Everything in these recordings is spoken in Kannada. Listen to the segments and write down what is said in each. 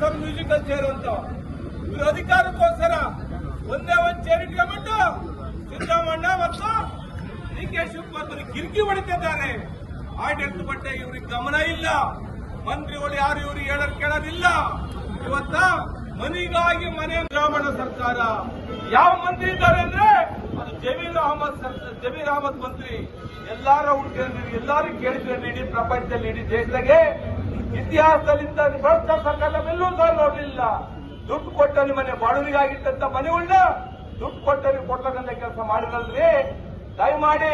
ಸರ್ ಮ್ಯೂಸಿಕಲ್ ಚೇರ್ ಅಂತ ಇವರು ಅಧಿಕಾರಕ್ಕೋಸ್ಕರ ಒಂದೇ ಒಂದು ಚೇರ್ ಇಟ್ಕೊಂಡ್ಬಿಟ್ಟು ಸಿದ್ದರಾಮಣ್ಣ ಮತ್ತು ಡಿ ಕೆ ಶಿವಕುಮಾರ್ ಗಿರ್ಕಿ ಹೊಡಿತಿದ್ದಾರೆ. ಆಡಳಿತ ಬಗ್ಗೆ ಇವ್ರಿಗೆ ಗಮನ ಇಲ್ಲ. ಮಂತ್ರಿಗಳು ಯಾರು ಇವರು ಹೇಳೋರು ಕೇಳೋದಿಲ್ಲ. ಇವತ್ತ ಮನಿಗಾಗಿ ಮನೆ ಸಿದ್ದರಾಮಣ್ಣ ಸರ್ಕಾರ ಯಾವ ಮಂತ್ರಿ ಇದ್ದಾರೆ ಅಂದ್ರೆ ಅದು ಜಮೀರ್ ಅಹಮದ್ ಮಂತ್ರಿ. ಎಲ್ಲಾರ ಹುಡುಗಿದ್ರು ಎಲ್ಲಾರು ಕೇಳಿದ್ರೆ ಇಡೀ ಪ್ರಪಂಚದಲ್ಲಿ ಇಡೀ ದೇಶದಾಗೆ ಇತಿಹಾಸದಲ್ಲಿ ಭ್ರಷ್ಟ ಸರ್ಕಾರ ಎಲ್ಲೂ ಸಹ ನೋಡಲಿಲ್ಲ. ದುಡ್ಡು ಕೊಟ್ಟಲ್ಲಿ ಮನೆ ಬಡವರಿಗಾಗಿದ್ದಂತ ಮನೆಗಳನ್ನ ದುಡ್ಡು ಕೊಟ್ಟಲ್ಲಿ ಕೊಡ್ತಕ್ಕಂಥ ಕೆಲಸ ಮಾಡಿರಲ್ರಿ. ದಯಮಾಡಿ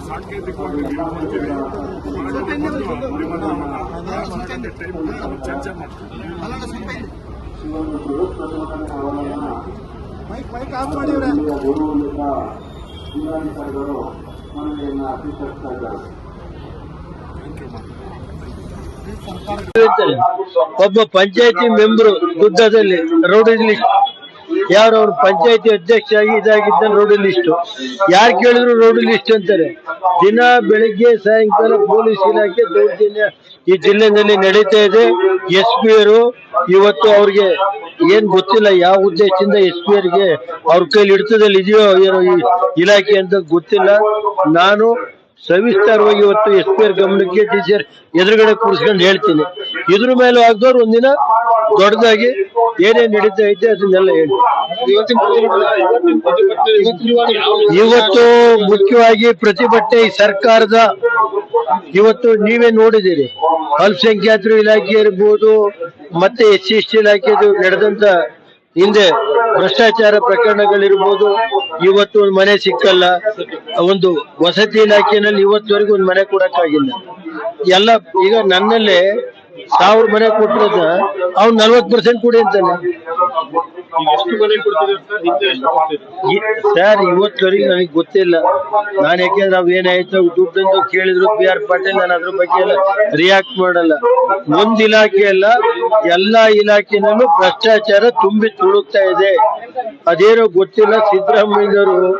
ಸಾಂಕೇತಿಕವಾಗಿ ಚರ್ಚೆ ಮಾಡ್ತೀವಿ. ಮೈಕ್ ಆಫ್ ಮಾಡಿವ್ರೆ. ಒಬ್ಬ ಪಂಚಾಯತಿ ಮೆಂಬರು ಗುದ್ದದಲ್ಲಿ ರೌಡಿ ಲಿಸ್ಟ್, ಯಾರು ಅವ್ರು ಪಂಚಾಯತಿ ಅಧ್ಯಕ್ಷ ಆಗಿ ಇದಾಗಿದ್ದ ರೌಡಿ ಲಿಸ್ಟ್. ಯಾರು ಕೇಳಿದ್ರು ರೌಡಿ ಲಿಸ್ಟ್ ಅಂತಾರೆ. ದಿನ ಬೆಳಿಗ್ಗೆ ಸಾಯಂಕಾಲ ಪೊಲೀಸ್ ಇಲಾಖೆ ದೌರ್ಜನ್ಯ ಈ ಜಿಲ್ಲೆನಲ್ಲಿ ನಡೀತಾ ಇದೆ. SP ಅವರು ಇವತ್ತು ಅವ್ರಿಗೆ ಏನ್ ಗೊತ್ತಿಲ್ಲ ಯಾವ ಉದ್ದೇಶದಿಂದ SP ಅವರಿಗೆ ಅವ್ರ ಕೈಲಿ ಹಿಡಿತದಲ್ಲಿ ಇದೆಯೋ ಏನೋ ಈ ಇಲಾಖೆ ಅಂತ ಗೊತ್ತಿಲ್ಲ. ನಾನು ಸವಿಸ್ತಾರವಾಗಿ ಇವತ್ತು SP ಅವ್ರ ಗಮನಕ್ಕೆ ಟೀಚರ್ ಎದುರುಗಡೆ ಕೂರಿಸ್ಕೊಂಡು ಹೇಳ್ತೀನಿ. ಇದ್ರ ಮೇಲೆ ಆಗ್ದವ್ರು ಒಂದಿನ ದೊಡ್ಡದಾಗಿ ಏನೇನ್ ನಡೀತಾ ಐತೆ ಅದನ್ನೆಲ್ಲ ಹೇಳಿ. ಇವತ್ತು ಮುಖ್ಯವಾಗಿ ಪ್ರತಿಭಟನೆ ಈ ಸರ್ಕಾರದ ಇವತ್ತು ನೀವೇ ನೋಡಿದ್ದೀರಿ. ಅಲ್ಪಸಂಖ್ಯಾತರು ಇಲಾಖೆ ಇರ್ಬೋದು, ಮತ್ತೆ SC/ST ಇಲಾಖೆದು ನಡೆದಂತ ಹಿಂದೆ ಭ್ರಷ್ಟಾಚಾರ ಪ್ರಕರಣಗಳಿರ್ಬೋದು. ಇವತ್ತು ಒಂದು ಮನೆ ಸಿಕ್ಕಲ್ಲ. ಒಂದು ವಸತಿ ಇಲಾಖೆಯಲ್ಲಿ ಇವತ್ತುವರೆಗೂ ಒಂದು ಮನೆ ಕೊಡಕ್ಕಾಗಿಲ್ಲ. ಎಲ್ಲ ಈಗ ನನ್ನಲ್ಲೇ 1000 ಮನೆ ಕೊಟ್ಟಿರೋದ ಅವ್ನು 40% ಕೊಡಿ ಅಂತಾನೆ. ಸರ್ ಇವತ್ತುವರೆಗೆ ನನಗೆ ಗೊತ್ತಿಲ್ಲ. ನಾನು ಯಾಕೆಂದ್ರೆ ನಾವ್ ಏನಾಯ್ತು ದುಡ್ಡು ಕೇಳಿದ್ರು BR ಪಾಟೀಲ್, ನಾನು ಅದ್ರ ಬಗ್ಗೆ ಎಲ್ಲ ರಿಯಾಕ್ಟ್ ಮಾಡಲ್ಲ. ಒಂದ್ ಇಲಾಖೆ ಅಲ್ಲ, ಎಲ್ಲಾ ಇಲಾಖೆನಲ್ಲೂ ಭ್ರಷ್ಟಾಚಾರ ತುಂಬಿ ತುಳುಕ್ತಾ ಇದೆ. ಅದೇನೋ ಗೊತ್ತಿಲ್ಲ. ಸಿದ್ದರಾಮಯ್ಯನವರು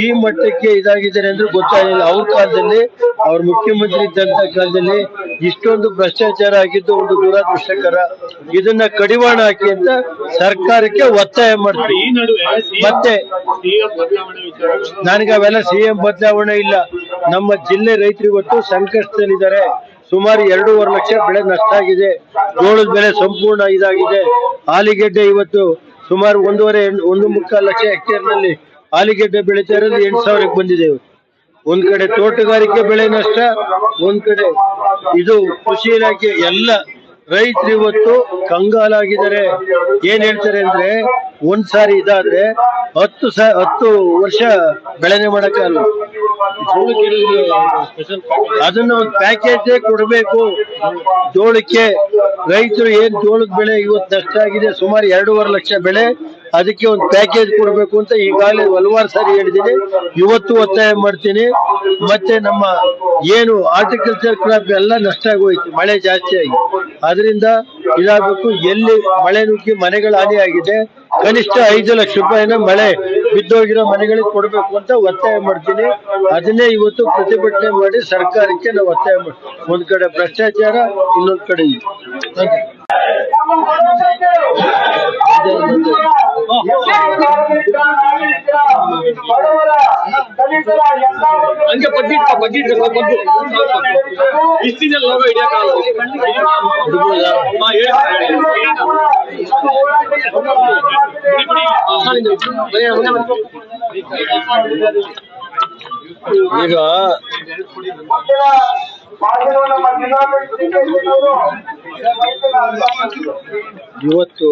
ಈ ಮಟ್ಟಕ್ಕೆ ಇದಾಗಿದ್ದಾರೆ ಅಂದ್ರೆ ಗೊತ್ತಾಗಿಲ್ಲ. ಅವ್ರ ಕಾಲದಲ್ಲಿ ಅವ್ರ ಮುಖ್ಯಮಂತ್ರಿ ಇದ್ದಂತ ಕಾಲದಲ್ಲಿ ಇಷ್ಟೊಂದು ಭ್ರಷ್ಟಾಚಾರ ಆಗಿದ್ದು ಒಂದು ದುರದೃಷ್ಟಕರ. ಇದನ್ನ ಕಡಿವಾಣ ಹಾಕಿ ಅಂತ ಸರ್ಕಾರಕ್ಕೆ ಒತ್ತಾಯ ಮಾಡ್ತೀವಿ. ಮತ್ತೆ ನನಗೆ ಅವೆಲ್ಲ CM ಬದಲಾವಣೆ ಇಲ್ಲ. ನಮ್ಮ ಜಿಲ್ಲೆ ರೈತರು ಇವತ್ತು ಸಂಕಷ್ಟದಲ್ಲಿದ್ದಾರೆ. ಸುಮಾರು 2.5 ಲಕ್ಷ ಬೆಳೆ ನಷ್ಟ ಆಗಿದೆ. ಜೋಳದ ಬೆಳೆ ಸಂಪೂರ್ಣ ಇದಾಗಿದೆ. ಆಲಿಗೆಡ್ಡೆ ಇವತ್ತು ಸುಮಾರು 1.25 ಲಕ್ಷ ಹೆಕ್ಟೇರ್ ನಲ್ಲಿ ಆಲಿಗೆಡ್ಡೆ ಬೆಳೀತಾ ಇರೋದು 8,000ಕ್ಕೆ ಬಂದಿದೆ. ಒಂದ್ ಕಡೆ ತೋಟಗಾರಿಕೆ ಬೆಳೆ ನಷ್ಟ, ಒಂದ್ ಕಡೆ ಇದು ಕೃಷಿ ಇಲಾಖೆ. ಎಲ್ಲ ರೈತರು ಇವತ್ತು ಕಂಗಾಲಾಗಿದ್ದಾರೆ. ಏನ್ ಹೇಳ್ತಾರೆ ಅಂದ್ರೆ ಒಂದ್ಸಾರಿ ಇದಾದ್ರೆ 10 ವರ್ಷ ಬೆಳೆನೆ ಮಾಡಕ್ಕಾಗಲ್ಲ. ಅದನ್ನ ಒಂದು ಪ್ಯಾಕೇಜ್ ಕೊಡಬೇಕು ಜೋಳಕ್ಕೆ. ರೈತರು ಏನ್ ಜೋಳದ ಬೆಳೆ ಇವತ್ತು ನಷ್ಟ ಆಗಿದೆ, ಸುಮಾರು 2.5 ಲಕ್ಷ ಬೆಳೆ, ಅದಕ್ಕೆ ಒಂದು ಪ್ಯಾಕೇಜ್ ಕೊಡಬೇಕು ಅಂತ ಈಗಾಗಲೇ ಹಲವಾರು ಸಾರಿ ಹೇಳಿದ್ದೀನಿ. ಇವತ್ತು ಒತ್ತಾಯ ಮಾಡ್ತೀನಿ. ಮತ್ತೆ ನಮ್ಮ ಏನು ಹಾರ್ಟಿಕಲ್ಚರ್ ಕ್ರಾಪ್ ಎಲ್ಲ ನಷ್ಟ ಆಗೋಯ್ತು ಮಳೆ ಜಾಸ್ತಿ ಆಗಿ. ಅದರಿಂದ ಇದಾಗಬೇಕು. ಎಲ್ಲಿ ಮಳೆ ನುಗ್ಗಿ ಮನೆಗಳ ಹಾನಿ ಆಗಿದೆ, ಕನಿಷ್ಠ 5 ಲಕ್ಷ ರೂಪಾಯಿನ ಮಳೆ ಬಿದ್ದೋಗಿರೋ ಮನೆಗಳಿಗೆ ಕೊಡಬೇಕು ಅಂತ ಒತ್ತಾಯ ಮಾಡ್ತೀನಿ. ಅದನ್ನೇ ಇವತ್ತು ಪ್ರತಿಭಟನೆ ಮಾಡಿ ಸರ್ಕಾರಕ್ಕೆ ನಾವು ಒತ್ತಾಯ ಮಾಡಿ. ಒಂದ್ ಕಡೆ ಭ್ರಷ್ಟಾಚಾರ, ಇನ್ನೊಂದ್ ಕಡೆ ಹಂಗೆ ಬಗ್ಗಿಟ್ಟು ಇಷ್ಟಿದೆಲ್ಲ ಲೋಗೋ ಹಿಡಿಯಕ್ಕಾಗಲ್ಲ. ಈಗ ಇವತ್ತು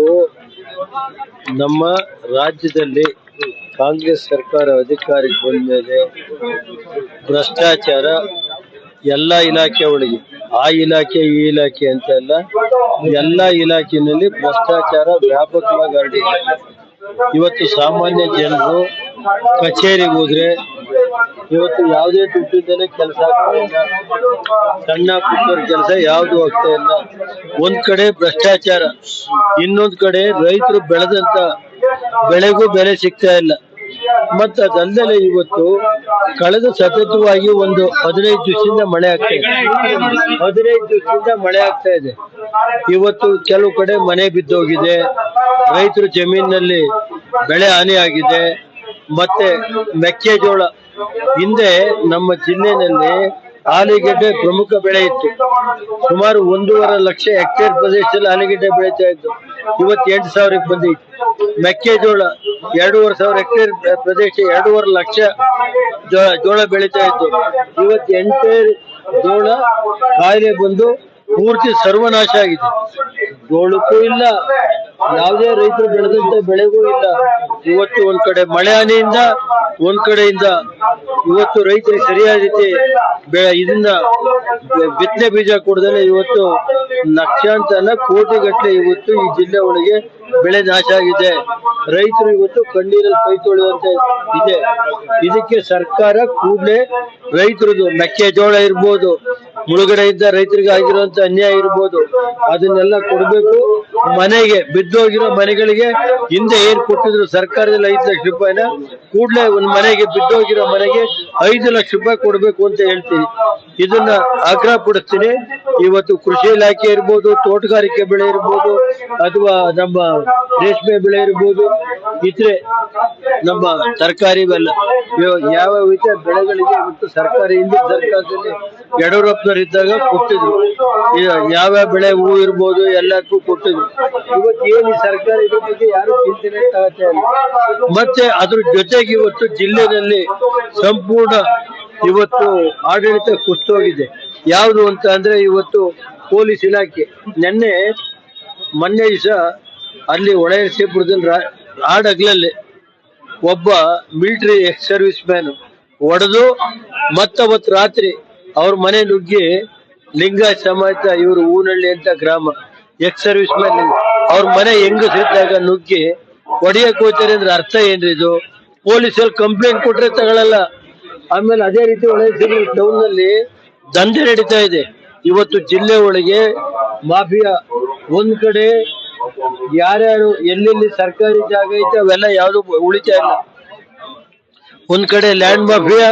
ನಮ್ಮ ರಾಜ್ಯದಲ್ಲಿ ಕಾಂಗ್ರೆಸ್ ಸರ್ಕಾರ ಅಧಿಕಾರಕ್ಕೆ ಬಂದ ಮೇಲೆ ಭ್ರಷ್ಟಾಚಾರ ಎಲ್ಲ ಇಲಾಖೆ ಒಳಗೆ, ಆ ಇಲಾಖೆ ಈ ಇಲಾಖೆ ಅಂತ ಅಲ್ಲ, ಎಲ್ಲ ಇಲಾಖೆಯಲ್ಲಿ ಭ್ರಷ್ಟಾಚಾರ ವ್ಯಾಪಕವಾಗಿ ಹರಡಿದೆ. ಇವತ್ತು ಸಾಮಾನ್ಯ ಜನರು ಕಚೇರಿಗೆ ಹೋದ್ರೆ ಇವತ್ತು ಯಾವುದೇ ದುಡ್ಡಿಂದಲೇ ಕೆಲಸ ಆಗ್ತಾ ಇಲ್ಲ. ಸಣ್ಣ ಪುಟ್ಟವ್ರ ಕೆಲಸ ಯಾವ್ದು ಆಗ್ತಾ ಇಲ್ಲ. ಒಂದ್ ಕಡೆ ಭ್ರಷ್ಟಾಚಾರ, ಇನ್ನೊಂದ್ ಕಡೆ ರೈತರು ಬೆಳೆದಂತ ಬೆಳೆಗೂ ಬೆಲೆ ಸಿಗ್ತಾ ಇಲ್ಲ. ಮತ್ತೆ ಅದಲ್ಲದೆ ಇವತ್ತು ಕಳೆದ ಸತತವಾಗಿ ಒಂದು 15 ದಿವಸದಿಂದ ಮಳೆ ಆಗ್ತಾ ಇದೆ. 15 ದಿವಸದಿಂದ ಮಳೆ ಆಗ್ತಾ ಇದೆ. ಇವತ್ತು ಕೆಲವು ಕಡೆ ಮನೆ ಬಿದ್ದೋಗಿದೆ, ರೈತರ ಜಮೀನಿನಲ್ಲಿ ಬೆಳೆ ಹಾನಿ ಆಗಿದೆ. ಮತ್ತೆ ಮೆಕ್ಕೆಜೋಳ, ಹಿಂದೆ ನಮ್ಮ ಜಿಲ್ಲೆನಲ್ಲಿ ಆಲೂಗೆಡ್ಡೆ ಪ್ರಮುಖ ಬೆಳೆ ಇತ್ತು. ಸುಮಾರು 1.5 ಲಕ್ಷ ಹೆಕ್ಟೇರ್ ಪ್ರದೇಶದಲ್ಲಿ ಆಲೂಗೆಡ್ಡೆ ಬೆಳೀತಾ ಇತ್ತು. ಇವತ್ತು 8,000ಕ್ಕೆ ಬಂದೈತಿ. ಮೆಕ್ಕೆಜೋಳ 2,500 ಹೆಕ್ಟೇರ್ ಪ್ರದೇಶ 2.5 ಲಕ್ಷ ಜೋಳ ಬೆಳೀತಾ ಇತ್ತು. ಇವತ್ತು ಎಂಟೇರ್ ಜೋಳ ಕಾಯಿಲೆ ಬಂದು ಪೂರ್ತಿ ಸರ್ವನಾಶ ಆಗಿದೆ. ಜೋಳಕ್ಕೂ ಇಲ್ಲ, ಯಾವುದೇ ರೈತರು ಬೆಳೆದಂತ ಬೆಳೆಗೂ ಇಲ್ಲ. ಇವತ್ತು ಒಂದ್ ಕಡೆ ಮಳೆ ಹಾನಿಯಿಂದ, ಒಂದ್ ಕಡೆಯಿಂದ ಇವತ್ತು ರೈತರಿಗೆ ಸರಿಯಾದ ರೀತಿ ಇದನ್ನ ಬಿತ್ತನೆ ಬೀಜ ಕೊಡದಲ್ಲೇ ಇವತ್ತು ಲಕ್ಷಾಂತರ ಕೋಟಿ ಗಟ್ಟಲೆ ಇವತ್ತು ಈ ಜಿಲ್ಲೆ ಒಳಗೆ ಬೆಳೆ ನಾಶ ಆಗಿದೆ. ರೈತರು ಇವತ್ತು ಕಣ್ಣೀರಲ್ಲಿ ಕೈ ತೊಳೆಯುವಂತೆ ಇದೆ. ಇದಕ್ಕೆ ಸರ್ಕಾರ ಕೂಡಲೇ ರೈತರದು ಮೆಕ್ಕೆಜೋಳ ಇರ್ಬೋದು, ಮುಳುಗಡೆಯಿಂದ ರೈತರಿಗೆ ಆಗಿರುವಂತ ಅನ್ಯಾಯ ಇರ್ಬೋದು, ಅದನ್ನೆಲ್ಲ ಕೊಡ್ಬೇಕು. ಮನೆಗೆ ಬಿದ್ದೋಗಿರೋ ಮನೆಗಳಿಗೆ ಹಿಂದೆ ಏನ್ ಕೊಟ್ಟಿದ್ರು ಸರ್ಕಾರದಲ್ಲಿ 5 ಲಕ್ಷ ರೂಪಾಯಿನ ಕೂಡಲೇ ಒಂದ್ ಮನೆಗೆ ಬಿದ್ದೋಗಿರೋ ಮನೆಗೆ 5 ಲಕ್ಷ ರೂಪಾಯಿ ಕೊಡ್ಬೇಕು ಅಂತ ಹೇಳ್ತೀನಿ. ಇದನ್ನ ಆಗ್ರಹ ಪಡಿಸ್ತೀನಿ. ಇವತ್ತು ಕೃಷಿ ಇಲಾಖೆ ಇರ್ಬೋದು, ತೋಟಗಾರಿಕೆ ಬೆಳೆ ಇರ್ಬೋದು, ಅಥವಾ ನಮ್ಮ ರೇಷ್ಮೆ ಬೆಳೆ ಇರ್ಬೋದು, ಇದ್ರೆ ನಮ್ಮ ತರಕಾರಿ ಬೆಲೆ ಯಾವ ರೀತಿಯ ಬೆಳೆಗಳಿಗೆ ಇವತ್ತು ಸರ್ಕಾರ ಹಿಂದಿನ ಸರ್ಕಾರದಲ್ಲಿ ಯಡಿಯೂರಪ್ಪನವರು ಇದ್ದಾಗ ಕೊಟ್ಟಿದ್ರು. ಯಾವ ಬೆಳೆ ಹೂ ಇರ್ಬೋದು ಎಲ್ಲಕ್ಕೂ ಕೊಟ್ಟಿದ್ರು. ಇವತ್ತು ಏನು ಸರ್ಕಾರ ಇದ್ರ ಬಗ್ಗೆ ಯಾರು ಚಿಂತನೆ ತಗೋತಾ ಇಲ್ಲ. ಮತ್ತೆ ಅದ್ರ ಜೊತೆಗೆ ಇವತ್ತು ಜಿಲ್ಲೆನಲ್ಲಿ ಸಂಪೂರ್ಣ ಇವತ್ತು ಆಡಳಿತ ಕುಸಿದೋಗಿದೆ. ಯಾವುದು ಅಂತ ಅಂದ್ರೆ ಇವತ್ತು ಪೊಲೀಸ್ ಇಲಾಖೆ ಮೊನ್ನೆ ದಿವಸ ಅಲ್ಲಿ ಹೊಳೆನರಸೀಪುರದಲ್ಲಿ ಆಡಗ್ಲಲ್ಲಿ ಒಬ್ಬ ಮಿಲಿಟರಿ ಎಕ್ಸ್ ಸರ್ವಿಸ್ ಮ್ಯಾನ್ ಹೊಡೆದು ಮತ್ತವತ್ತು ರಾತ್ರಿ ಅವ್ರ ಮನೆ ನುಗ್ಗಿ ಲಿಂಗಾಯತ್ ಸಮಾಜ ಇವರು ಹೂನಹಳ್ಳಿ ಅಂತ ಗ್ರಾಮ ಎಕ್ಸ್ ಸರ್ವಿಸ್ ಮ್ಯಾನ್ ಅವ್ರ ಮನೆ ಹೆಂಗಸಿದ್ದಾಗ ನುಗ್ಗಿ ಹೊಡೆಯಕ್ ಹೋಗ್ತಾರೆ ಅಂದ್ರೆ ಅರ್ಥ ಏನ್ರಿ ಇದು? ಪೊಲೀಸಲ್ಲಿ ಕಂಪ್ಲೇಂಟ್ ಕೊಟ್ರೆ ತಗೊಳಲ್ಲ. ಆಮೇಲೆ ಅದೇ ರೀತಿ ಹೊಳೆನರಸೀಪುರ ಟೌನ್ ನಲ್ಲಿ ದಂಧೆ ನಡೀತಾ ಇದೆ. ಇವತ್ತು ಜಿಲ್ಲೆ ಒಳಗೆ ಮಾಫಿಯಾ, ಒಂದ್ ಕಡೆ ಯಾರ್ಯಾರು ಎಲ್ಲೆಲ್ಲಿ ಸರ್ಕಾರಿ ಜಾಗ ಐತೆ ಅವೆಲ್ಲ ಯಾವ್ದು ಉಳಿತಾ ಇಲ್ಲ. ಒಂದ್ ಕಡೆ ಲ್ಯಾಂಡ್ ಮಾಫಿಯಾ,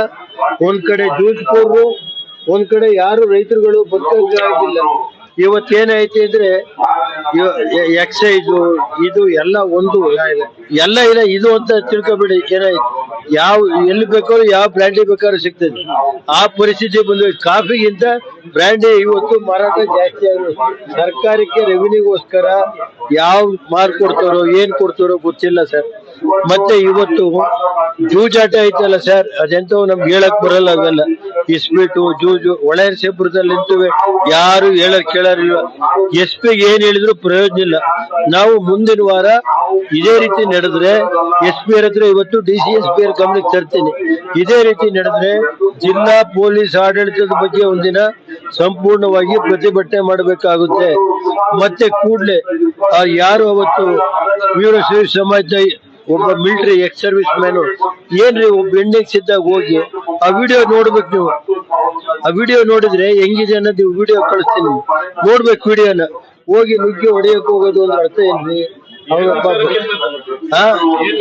ಒಂದ್ ಕಡೆ ಜೂಜ್ಪುರು, ಒಂದ್ ಕಡೆ ಯಾರು ರೈತರುಗಳು ಬದುಕಿಲ್ಲ. ಇವತ್ತೇನೈತಿ ಅಂದ್ರೆ ಎಕ್ಸೈಜು ಇದು ಎಲ್ಲ ಒಂದು ಎಲ್ಲ ಇಲ್ಲ ಇದು ಅಂತ ತಿಳ್ಕೊಬೇಡಿ. ಏನಾಯ್ತು, ಎಲ್ಲಿ ಬೇಕಾದ್ರೂ ಯಾವ ಬ್ರ್ಯಾಂಡಿ ಬೇಕಾದ್ರೂ ಸಿಗ್ತದೆ. ಆ ಪರಿಸ್ಥಿತಿ ಬಂದು ಕಾಫಿಗಿಂತ ಬ್ರ್ಯಾಂಡಿ ಇವತ್ತು ಮಾರಾಟ ಜಾಸ್ತಿ ಆಗಿದೆ. ಸರ್ಕಾರಕ್ಕೆ ರೆವಿನ್ಯೂಗೋಸ್ಕರ ಯಾವ ಮಾರ್ ಕೊಡ್ತಾರೋ ಏನ್ ಕೊಡ್ತಾರೋ ಗೊತ್ತಿಲ್ಲ ಸರ್. ಮತ್ತೆ ಇವತ್ತು ಜೂಜಾಟ ಐತಲ್ಲ ಸರ್, ಅದೆಂತವು ನಮ್ಗೆ ಹೇಳಕ್ ಬರಲ್ಲ. ಅವೆಲ್ಲ ಇಸ್ಬಿಟ್ಟು ಜೂಜು ಹೊಳೆನರಸೀಪುರದಲ್ಲಿ ನಿಂತುವೆ, ಯಾರು ಕೇಳೋರಿಲ್ಲ. SP ಏನ್ ಹೇಳಿದ್ರು ಪ್ರಯೋಜನ ಇಲ್ಲ. ನಾವು ಮುಂದಿನ ವಾರ ಇದೇ ರೀತಿ ನಡೆದ್ರೆ SP ಹತ್ರ ಇವತ್ತು DCSP ಗಮನಕ್ಕೆ ತರ್ತೀನಿ. ಇದೇ ರೀತಿ ನಡೆದ್ರೆ ಜಿಲ್ಲಾ ಪೊಲೀಸ್ ಆಡಳಿತದ ಬಗ್ಗೆ ಒಂದಿನ ಸಂಪೂರ್ಣವಾಗಿ ಪ್ರತಿಭಟನೆ ಮಾಡಬೇಕಾಗುತ್ತೆ. ಮತ್ತೆ ಕೂಡಲೇ ಯಾರು ಅವತ್ತು ವೀರಶೈವ ಸಮಾಜದ ಒಬ್ಬ ಮಿಲಿಟರಿ ಎಕ್ಸ್ ಸರ್ವಿಸ್ ಮ್ಯಾನು ಏನ್ರಿ ಒಬ್ಬ ಹೆಣ್ಣಿಗೆ ಸಿದ್ದಾಗ ಹೋಗಿ ಆ ವಿಡಿಯೋ ನೋಡ್ಬೇಕು. ನೀವು ಆ ವಿಡಿಯೋ ನೋಡಿದ್ರೆ ಹೆಂಗಿದೆ ಅನ್ನೋದು ವಿಡಿಯೋ ಕಳಿಸ್ತೀನಿ, ನೋಡ್ಬೇಕು ವಿಡಿಯೋನ. ಹೋಗಿ ನುಗ್ಗಿ ಹೊಡೆಯಕ್ ಹೋಗೋದು ಅಂದ್ರೆ ಅರ್ಥ ಏನ್ರಿ?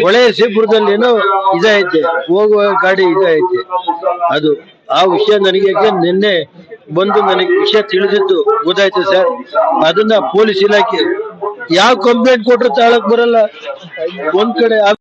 ಹೊಳೆನರಸೀಪುರದಲ್ಲಿ ಏನೋ ಇದೈತೆ, ಹೋಗುವ ಗಾಡಿ ಇದೈತೆ. ಅದು ಆ ವಿಷಯ ನನಗೆ ನಿನ್ನೆ ಬಂದು ನನಗೆ ವಿಷಯ ತಿಳಿದಿದ್ದು ಗೊತ್ತಾಯ್ತು ಸರ್. ಅದನ್ನ ಪೊಲೀಸ್ ಇಲಾಖೆ ಯಾವ ಕಂಪ್ಲೇಂಟ್ ಕೊಟ್ರು ತಾಳಕ್ ಬರಲ್ಲ. ಒಂದ್ ಕಡೆ